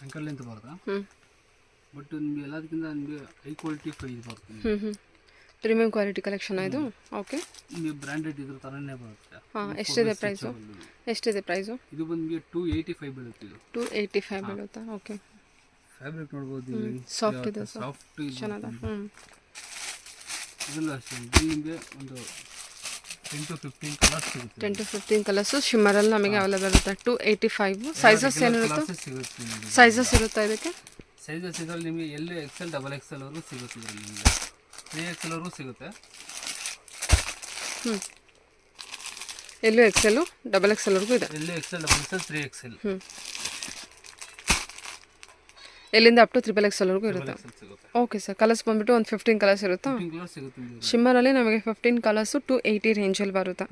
S2: ಅಂಕಲ್ ಲೆಂತ್ ಬರುತ್ತೆ. ಬಟ್ ನಿಮಗೆ ಎಲ್ಲದಕ್ಕಿಂತ ನಿಮಗೆ ಹೈ ಕ್ವಾಲಿಟಿ ಇದು ಬರುತ್ತೆ.
S1: ಪ್ರೀಮಿಯಂ ಕ್ವಾಲಿಟಿ ಕಲೆಕ್ಷನ್ ಇದು. ಓಕೆ,
S2: ನಿಮಗೆ ಬ್ರ್ಯಾಂಡೆಡ್ ಇದ್ರ ಥರನೇ ಬರುತ್ತೆ.
S1: ಹಾಂ, ಎಷ್ಟಿದೆ ಪ್ರೈಸು? ಎಷ್ಟಿದೆ ಪ್ರೈಸು?
S2: ಇದು ಬಂದು ನಿಮಗೆ 285 ಬೀಳುತ್ತೆ. ಇದು
S1: 285 ಬೀಳುತ್ತಾ? ಓಕೆ,
S2: ಫ್ಯಾಬ್ರಿಕ್ ನೋಡ್ಬೋದು.
S1: ಸಾಫ್ಟ್ ಇದೆ,
S2: ಸಾಫ್ಟ್
S1: ಚೆನ್ನಾದ.
S2: ಇದೆಲ್ಲ ಅಷ್ಟೇ. ಇದು ನಿಮಗೆ ಒಂದು 10 to 15 ಕಲರ್ಸ್ ಸಿಗುತ್ತೆ.
S1: 10 to 15 ಕಲರ್ಸು ಶಿಮ್ಮರಲ್ಲಿ ನಮಗೆ ಅವೈಲೇಬಲ್ ಇರುತ್ತೆ. 285. ಸೈಜಸ್ ಏನಿರುತ್ತೆ?
S2: ಸಿಗುತ್ತೆ.
S1: ಸೈಜಸ್ ಇರುತ್ತಾ ಇದಕ್ಕೆ?
S2: ಸೈಜಸ್ ಇದರಲ್ಲಿ ನಿಮಗೆ XL XXL ವರೆಗೂ ಸಿಗುತ್ತೆ. ಇದರಲ್ಲಿ ನಿಮಗೆ 3XL ವರೆಗೂ ಸಿಗುತ್ತೆ.
S1: ಎಲ್ಲೂ XL XXL ವರೆಗೂ ಇದೆ.
S2: XL XXL 3XL.
S1: ಎಲ್ಲಿಂದ ಅಪ್ ಟು XXL ವರೆಗೂ ಇರುತ್ತೆ. ಓಕೆ ಸರ್, ಕಲರ್ಸ್ ಬಂದ್ಬಿಟ್ಟು ಒಂದು 15 ಕಲರ್ಸ್ ಇರುತ್ತಾ? ಶಿಮ್ಮರಲ್ಲಿ ನಮಗೆ 15 ಕಲರ್ಸು 280 ರೇಂಜಲ್ಲಿ ಬರುತ್ತೆ.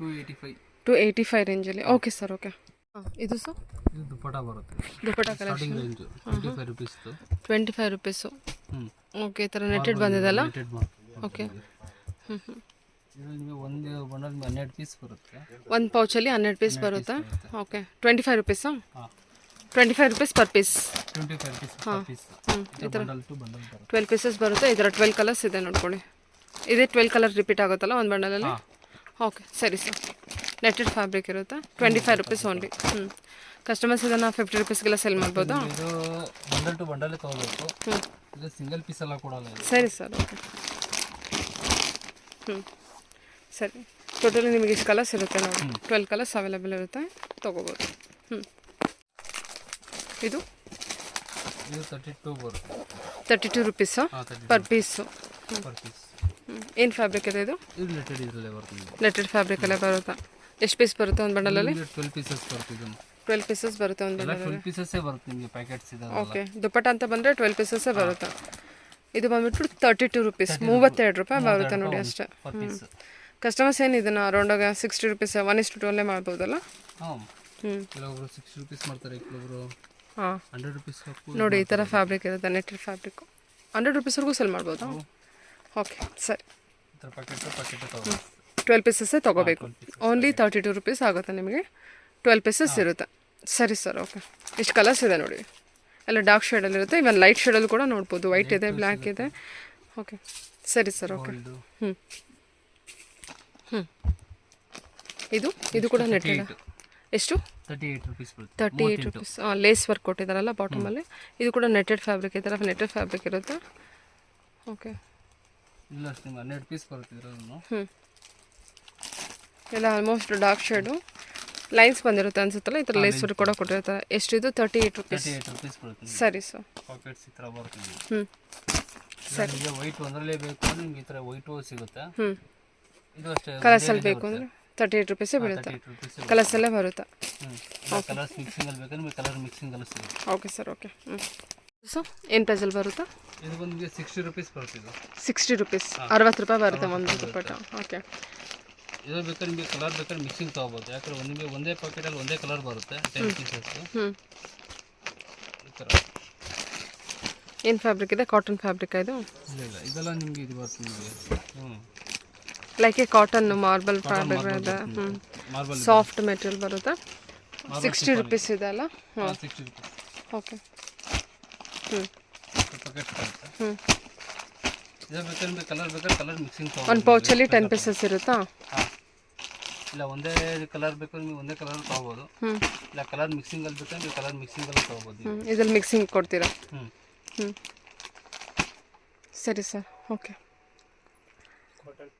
S1: 285 ರೇಂಜಲ್ಲಿ. Okay sir, okay. ಇದು ಸರ್
S2: ಇದು ದುಪಟ್ಟಾ ಬರುತ್ತೆ.
S1: Dupatta collection
S2: 25 rupees.
S1: 25 rupees. Okay, ಈ ಥರ ನೆಟ್ಟೆಡ್ ಬಂದಿದೆಲ್ಲ. ಓಕೆ,
S2: ನಿಮಗೆ ಒಂದು ಬಂಡಲ್ 12 ಪೀಸ್ ಬರುತ್ತೆ.
S1: ಒಂದು ಪೌಚಲ್ಲಿ 12 ಪೀಸ್ ಬರುತ್ತೆ. ಓಕೆ, 25 ರೂಪೀಸಾ? 25 ರೂಪೀಸ್ ಪರ್ ಪೀಸ್.
S2: 25 ರೂಪೀಸ್
S1: ಹಾಂ, ಈ ಥರ
S2: ಬಂಡಲ್ ಟು ಬಂಡಲ್ ಬರುತ್ತೆ.
S1: 12 ಪೀಸಸ್ ಬರುತ್ತೆ. ಇದರ 12 ಕಲರ್ಸ್ ಇದೆ ನೋಡ್ಕೊಳ್ಳಿ. ಇದೇ 12 ಕಲರ್ ರಿಪೀಟ್ ಆಗುತ್ತಲ್ಲ ಒಂದು ಬಂಡಲಲ್ಲಿ? ಓಕೆ, ಸರಿ ಸರ್. ನೆಟ್ಟೆಡ್ ಫ್ಯಾಬ್ರಿಕ್ ಇರುತ್ತೆ. 25 ರೂಪೀಸ್ ಓನ್ಲಿ. ಕಸ್ಟಮರ್ಸ್ ಇದನ್ನು 50 ರೂಪೀಸ್ಗೆಲ್ಲ ಸೆಲ್ ಮಾಡ್ಬೋದಾ?
S2: ಇದು ಬಂಡಲ್ ಟು ಬಂಡಲೇ ತೊಗೋಬೇಕು. ಇದು ಸಿಂಗಲ್ ಪೀಸ್ ಎಲ್ಲ ಕೊಡಲ್ಲ.
S1: ಸರಿ ಸರ್, ಓಕೆ. ಸರಿ, ಟೋಟಲಿ ನಿಮಗೆ ಇಷ್ಟು ಕಲರ್ಸ್ ಇರುತ್ತೆ ನೋಡಿ. 12 ಕಲರ್ಸ್ ಅವೈಲೇಬಲ್ ಇರುತ್ತೆ, ತೊಗೋಬೋದು. ಇದು
S2: 32 ಬರುತ್ತೆ.
S1: 32 ರೂಪೀಸು ಪರ್ ಪೀಸು. ಏನು ಫ್ಯಾಬ್ರಿಕ್ ಇದೆ ಇದು?
S2: ಇದು ನೆಟ್ಟೆಡ್ ಇದರಲ್ಲೇ ಬರುತ್ತೆ.
S1: ನೆಟ್ಟೆಡ್ ಫ್ಯಾಬ್ರಿಕಲ್ಲೇ ಬರುತ್ತಾ? ಎಷ್ಟು ಪೀಸ್ ಬರುತ್ತೆ ಒಂದು ಬಂಡಲಲ್ಲಿ?
S2: 12 ಪೀಸಸ್ ಬರುತ್ತೆ.
S1: 12 ಪೀಸಸ್ ಬರುತ್ತೆ ಒಂದು ಬಂಡಲಲ್ಲಿ.
S2: 12 ಪೀಸಸ್ಸೇ ಬರುತ್ತೆ ನಿಮಗೆ ಪ್ಯಾಕೆಟ್ಸ್ ಇದೆ.
S1: ಓಕೆ, ದುಪ್ಪಟ್ಟ ಅಂತ ಬಂದರೆ 12 ಪೀಸಸ್ಸೇ ಬರುತ್ತೆ. ಇದು ಬಂದ್ಬಿಟ್ಟು 32 ರೂಪೀಸ್, 32 ರೂಪಾಯಿ ಬರುತ್ತೆ ನೋಡಿ ಅಷ್ಟೇ. ಕಸ್ಟಮರ್ಸ್ ಏನು ಇದನ್ನು ಅರೌಂಡಾಗ 60 ರೂಪೀಸ್ 1:2 ಮಾಡ್ಬೋದಲ್ಲ?
S2: ಕೆಲವೊಬ್ರು 60 ರೂಪೀಸ್ ಮಾಡ್ತಾರೆ, ಕೆಲವೊಬ್ರು 100 ರೂಪೀಸ್.
S1: ನೋಡಿ, ಈ ಥರ ಫ್ಯಾಬ್ರಿಕ್ ಇರುತ್ತೆ, ನೆಟ್ಟೆಡ್ ಫ್ಯಾಬ್ರಿಕ್ಕು. 100 ರೂಪೀಸ್ವರೆಗೂ ಸೆಲ್ ಮಾಡ್ಬೋದಾ? ಓಕೆ, ಸರಿ. 12 ಪೀಸಸ್ಸೇ ತೊಗೋಬೇಕು. ಓನ್ಲಿ 32 ರೂಪೀಸ್ ಆಗುತ್ತೆ ನಿಮಗೆ. 12 ಪೀಸಸ್ ಇರುತ್ತೆ. ಸರಿ ಸರ್, ಓಕೆ. ಇಷ್ಟು ಕಲರ್ಸ್ ಇದೆ ನೋಡಿ, ಎಲ್ಲ ಡಾರ್ಕ್ ಶೇಡಲ್ಲಿರುತ್ತೆ. ಇವನ್ ಲೈಟ್ ಶೇಡಲ್ಲಿ ಕೂಡ ನೋಡ್ಬೋದು. ವೈಟ್ ಇದೆ, ಬ್ಲ್ಯಾಕ್ ಇದೆ. ಓಕೆ, ಸರಿ ಸರ್, ಓಕೆ. ಇದು ಕೂಡ ನೆಟ್ಟೆಡ್. ಎಷ್ಟು?
S2: 38 ರೂಪೀಸ್ ಬರುತ್ತೆ.
S1: 38 ರೂಪೀಸ್. ಲೇಸ್ ವರ್ಕ್ ಕೊಟ್ಟಿದ್ದಾರಲ್ಲ ಬಾಟಮಲ್ಲಿ. ಇದು ಕೂಡ ನೆಟ್ಟೆಡ್ ಫ್ಯಾಬ್ರಿಕ್, ಈ ಥರ ನೆಟ್ಟೆಡ್ ಫ್ಯಾಬ್ರಿಕ್ ಇರುತ್ತೆ. ಓಕೆ,
S2: ಇಲ್ಲ ಅಷ್ಟು ನಿಮ್ಗೆ 12 ಪೀಸ್ ಬರುತ್ತೆ ಇದರಲ್ಲೂ.
S1: ಎಲ್ಲ ಆಲ್ಮೋಸ್ಟ್ ಡಾರ್ಕ್ ಶೇಡು. ಲೈನ್ಸ್ ಬಂದಿರುತ್ತೆ ಅನ್ಸುತ್ತಲ್ಲ, ಈ ಥರ ಲೇಸ್ ವರ್ಕ್ ಕೂಡ ಕೊಟ್ಟಿರ್ತಾರೆ. ಎಷ್ಟಿದು? 38 ರುಪೀಸ್.
S2: 38 ರುಪೀಸ್ ಬರುತ್ತೆ.
S1: ಸರಿ ಸರ್.
S2: ಪಾಕೆಟ್ಸ್ ಈ ಥರ ಬರುತ್ತೆ.
S1: ಹ್ಞೂ
S2: ಸರಿ. ನಿಮಗೆ ವೈಟ್ ಒಂದರಲ್ಲೇ ಬೇಕು ಅಂದರೆ ನಿಮ್ಗೆ ಈ ಥರ ವೈಟು ಸಿಗುತ್ತೆ.
S1: ಹ್ಞೂ
S2: ಇದು ಅಷ್ಟೇ.
S1: ಕಲರ್ಸಲ್ಲಿ ಬೇಕು ಅಂದರೆ 38 ರುಪೀಸೇ ಬೀಳುತ್ತೆ.
S2: 38 ರುಪೀಸ್.
S1: ಕಲರ್ಸಲ್ಲೇ ಬರುತ್ತೆ.
S2: ಕಲರ್ಸ್ ಮಿಕ್ಸಿಂಗಲ್ಲಿ ಬೇಕಾದ್ರೆ ನಿಮಗೆ ಕಲರ್ ಮಿಕ್ಸಿಂಗಲ್ಲಿ ಸಿಗುತ್ತೆ.
S1: Okay sir, okay. ಹ್ಞೂ ಸೊ ಏನು ಪ್ರೈಸಲ್ಲಿ ಬರುತ್ತಾ?
S2: ಇದು ಬಂದು 60 ರುಪೀಸ್ ಬರುತ್ತೆ. ಇದು
S1: 60 ರುಪೀಸ್, 60 ರೂಪಾಯಿ ಬರುತ್ತೆ ಒಂದು ದುಪ್ಪಟ್ಟ. ಓಕೆ.
S2: ಇದು ಬೇಕಾದ್ರೆ ನಿಮಗೆ ಕಲರ್ ಬೇಕಾದ್ರೆ ಮಿಕ್ಸಿಂಗ್ ತೊಗೋಬೋದು. ಯಾಕಂದ್ರೆ ನಿಮಗೆ ಒಂದೇ ಪಾಕೆಟಲ್ಲಿ ಒಂದೇ ಕಲರ್ ಬರುತ್ತೆ 10 ಪೀಸಸ್.
S1: ಹ್ಞೂ
S2: ಈ ಥರ.
S1: ಏನು ಫ್ಯಾಬ್ರಿಕ್ ಇದೆ? ಕಾಟನ್ ಫ್ಯಾಬ್ರಿಕ್ ಇದು?
S2: ಇಲ್ಲ ಇದೆಲ್ಲ ನಿಮಗೆ ಇದು ಬರುತ್ತೆ ನಿಮಗೆ.
S1: ಲೈಕ್ ಕಾಟನ್ ಮಾರ್ಬಲ್ ಫ್ಯಾಬ್ರಿಕ್ ಇದೆ. ಹ್ಞೂ
S2: ಮಾರ್ಬಲ್
S1: ಸಾಫ್ಟ್ ಮೆಟೀರಿಯಲ್ ಬರುತ್ತೆ. 60 ರುಪೀಸ್ ಇದೆ ಅಲ್ಲ? ಹಾಂ
S2: 60 ರುಪೀಸ್.
S1: ಓಕೆ. ಹ್ಞೂ
S2: ಪಾಕೆಟ್ ಬರುತ್ತೆ.
S1: ಹ್ಞೂ
S2: ಇದು ಬೇಕಾದ್ರೆ ನಿಮಗೆ ಕಲರ್ ಬೇಕಾದ್ರೆ ಕಲರ್ ಮಿಕ್ಸಿಂಗ್ ತೊಗೋಬೋದು.
S1: ಒಂದು ಪೌಚಲ್ಲಿ 10 ಪೀಸಸ್ ಇರುತ್ತಾ?
S2: ಹಾಂ. ಇಲ್ಲ ಒಂದೇ ಕಲರ್ ಬೇಕಾದ್ರೆ ನೀವು ಒಂದೇ ಕಲರ್ ತೊಗೋಬೋದು.
S1: ಹ್ಞೂ
S2: ಇಲ್ಲ ಕಲರ್ ಮಿಕ್ಸಿಂಗಲ್ಲಿ ಬೇಕಾದ್ರೆ ನೀವು ಕಲರ್ ಮಿಕ್ಸಿಂಗಲ್ಲಿ ತೊಗೋಬೋದು.
S1: ಇದ್ರಲ್ಲಿ ಮಿಕ್ಸಿಂಗ್ ಕೊಡ್ತೀರಾ?
S2: ಹ್ಞೂ
S1: ಹ್ಞೂ ಸರಿ ಸರ್, ಓಕೆ.